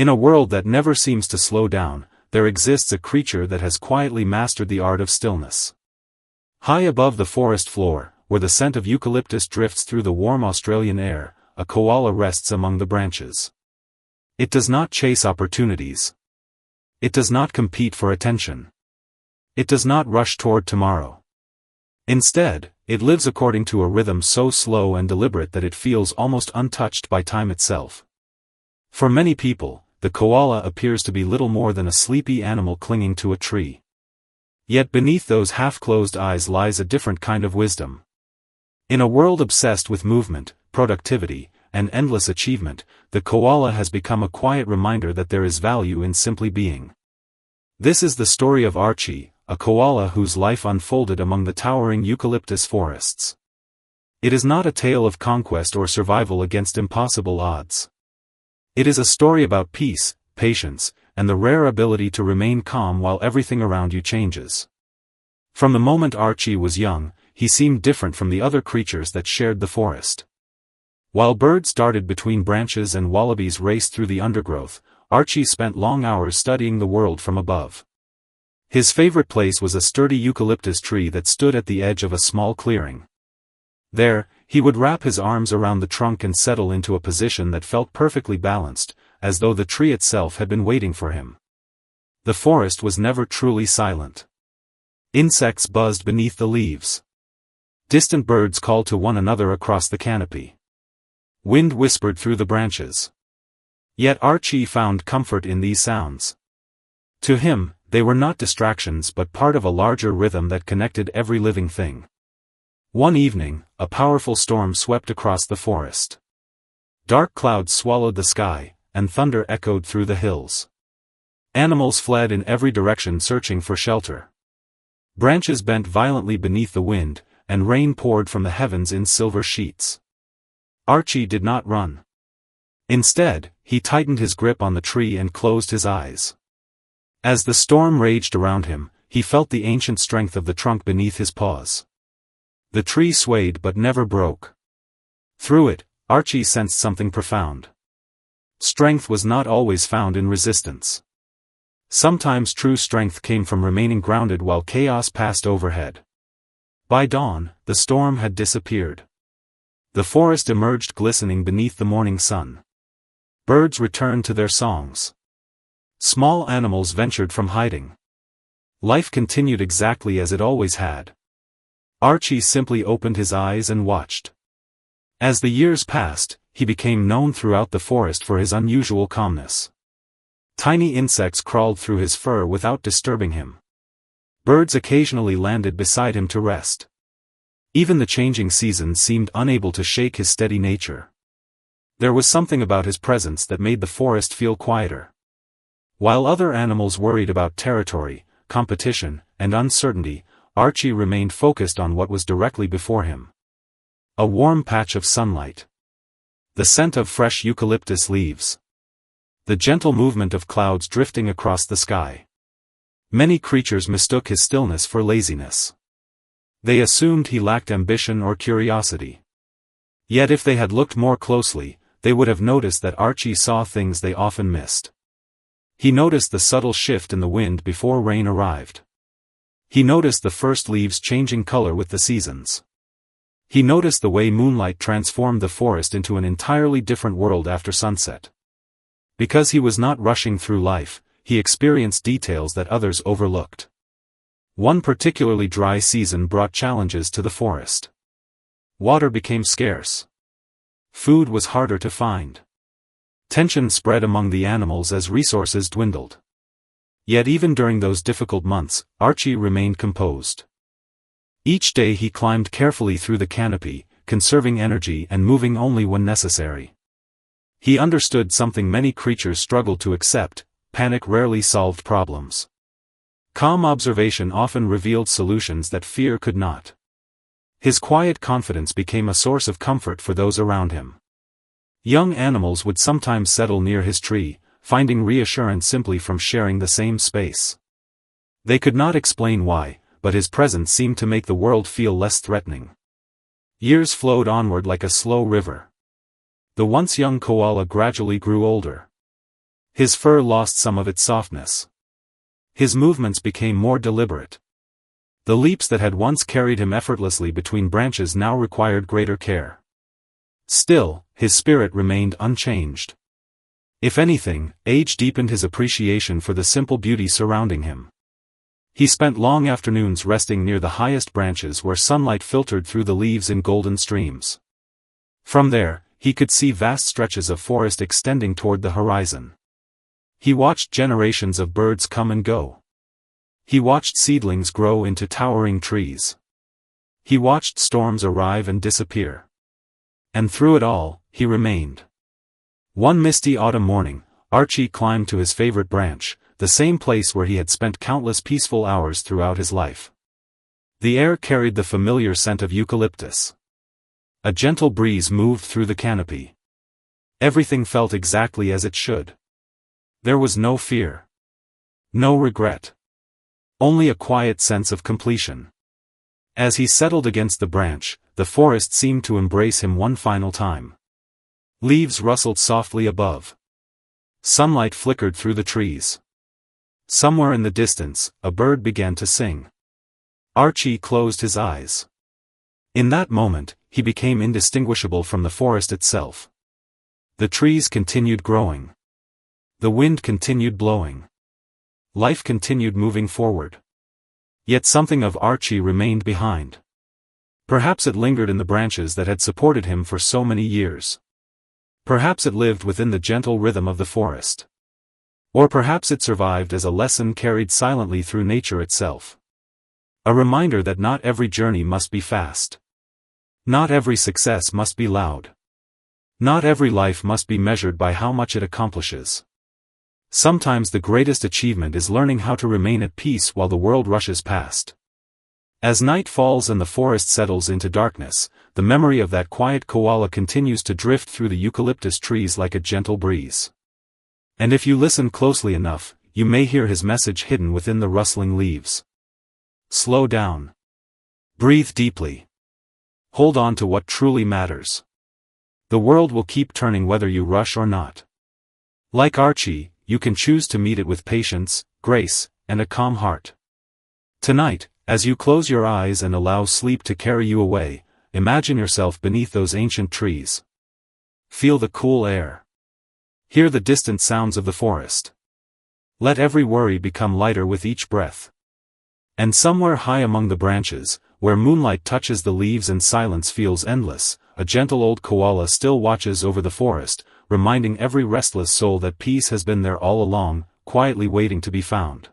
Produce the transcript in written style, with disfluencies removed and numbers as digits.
In a world that never seems to slow down, there exists a creature that has quietly mastered the art of stillness. High above the forest floor, where the scent of eucalyptus drifts through the warm Australian air, a koala rests among the branches. It does not chase opportunities. It does not compete for attention. It does not rush toward tomorrow. Instead, it lives according to a rhythm so slow and deliberate that it feels almost untouched by time itself. For many people, the koala appears to be little more than a sleepy animal clinging to a tree. Yet beneath those half-closed eyes lies a different kind of wisdom. In a world obsessed with movement, productivity, and endless achievement, the koala has become a quiet reminder that there is value in simply being. This is the story of Archie, a koala whose life unfolded among the towering eucalyptus forests. It is not a tale of conquest or survival against impossible odds. It is a story about peace, patience, and the rare ability to remain calm while everything around you changes. From the moment Archie was young, he seemed different from the other creatures that shared the forest. While birds darted between branches and wallabies raced through the undergrowth, Archie spent long hours studying the world from above. His favorite place was a sturdy eucalyptus tree that stood at the edge of a small clearing. There, he would wrap his arms around the trunk and settle into a position that felt perfectly balanced, as though the tree itself had been waiting for him. The forest was never truly silent. Insects buzzed beneath the leaves. Distant birds called to one another across the canopy. Wind whispered through the branches. Yet Archie found comfort in these sounds. To him, they were not distractions but part of a larger rhythm that connected every living thing. One evening, a powerful storm swept across the forest. Dark clouds swallowed the sky, and thunder echoed through the hills. Animals fled in every direction searching for shelter. Branches bent violently beneath the wind, and rain poured from the heavens in silver sheets. Archie did not run. Instead, he tightened his grip on the tree and closed his eyes. As the storm raged around him, he felt the ancient strength of the trunk beneath his paws. The tree swayed but never broke. Through it, Archie sensed something profound. Strength was not always found in resistance. Sometimes true strength came from remaining grounded while chaos passed overhead. By dawn, the storm had disappeared. The forest emerged glistening beneath the morning sun. Birds returned to their songs. Small animals ventured from hiding. Life continued exactly as it always had. Archie simply opened his eyes and watched. As the years passed, he became known throughout the forest for his unusual calmness. Tiny insects crawled through his fur without disturbing him. Birds occasionally landed beside him to rest. Even the changing seasons seemed unable to shake his steady nature. There was something about his presence that made the forest feel quieter. While other animals worried about territory, competition, and uncertainty, Archie remained focused on what was directly before him. A warm patch of sunlight. The scent of fresh eucalyptus leaves. The gentle movement of clouds drifting across the sky. Many creatures mistook his stillness for laziness. They assumed he lacked ambition or curiosity. Yet if they had looked more closely, they would have noticed that Archie saw things they often missed. He noticed the subtle shift in the wind before rain arrived. He noticed the first leaves changing color with the seasons. He noticed the way moonlight transformed the forest into an entirely different world after sunset. Because he was not rushing through life, he experienced details that others overlooked. One particularly dry season brought challenges to the forest. Water became scarce. Food was harder to find. Tension spread among the animals as resources dwindled. Yet even during those difficult months, Archie remained composed. Each day he climbed carefully through the canopy, conserving energy and moving only when necessary. He understood something many creatures struggled to accept: panic rarely solved problems. Calm observation often revealed solutions that fear could not. His quiet confidence became a source of comfort for those around him. Young animals would sometimes settle near his tree, finding reassurance simply from sharing the same space. They could not explain why, but his presence seemed to make the world feel less threatening. Years flowed onward like a slow river. The once young koala gradually grew older. His fur lost some of its softness. His movements became more deliberate. The leaps that had once carried him effortlessly between branches now required greater care. Still, his spirit remained unchanged. If anything, age deepened his appreciation for the simple beauty surrounding him. He spent long afternoons resting near the highest branches where sunlight filtered through the leaves in golden streams. From there, he could see vast stretches of forest extending toward the horizon. He watched generations of birds come and go. He watched seedlings grow into towering trees. He watched storms arrive and disappear. And through it all, he remained. One misty autumn morning, Archie climbed to his favorite branch, the same place where he had spent countless peaceful hours throughout his life. The air carried the familiar scent of eucalyptus. A gentle breeze moved through the canopy. Everything felt exactly as it should. There was no fear. No regret. Only a quiet sense of completion. As he settled against the branch, the forest seemed to embrace him one final time. Leaves rustled softly above. Sunlight flickered through the trees. Somewhere in the distance, a bird began to sing. Archie closed his eyes. In that moment, he became indistinguishable from the forest itself. The trees continued growing. The wind continued blowing. Life continued moving forward. Yet something of Archie remained behind. Perhaps it lingered in the branches that had supported him for so many years. Perhaps it lived within the gentle rhythm of the forest. Or perhaps it survived as a lesson carried silently through nature itself. A reminder that not every journey must be fast. Not every success must be loud. Not every life must be measured by how much it accomplishes. Sometimes the greatest achievement is learning how to remain at peace while the world rushes past. As night falls and the forest settles into darkness, the memory of that quiet koala continues to drift through the eucalyptus trees like a gentle breeze. And if you listen closely enough, you may hear his message hidden within the rustling leaves. Slow down. Breathe deeply. Hold on to what truly matters. The world will keep turning whether you rush or not. Like Archie, you can choose to meet it with patience, grace, and a calm heart. Tonight, as you close your eyes and allow sleep to carry you away, imagine yourself beneath those ancient trees. Feel the cool air. Hear the distant sounds of the forest. Let every worry become lighter with each breath. And somewhere high among the branches, where moonlight touches the leaves and silence feels endless, a gentle old koala still watches over the forest, reminding every restless soul that peace has been there all along, quietly waiting to be found.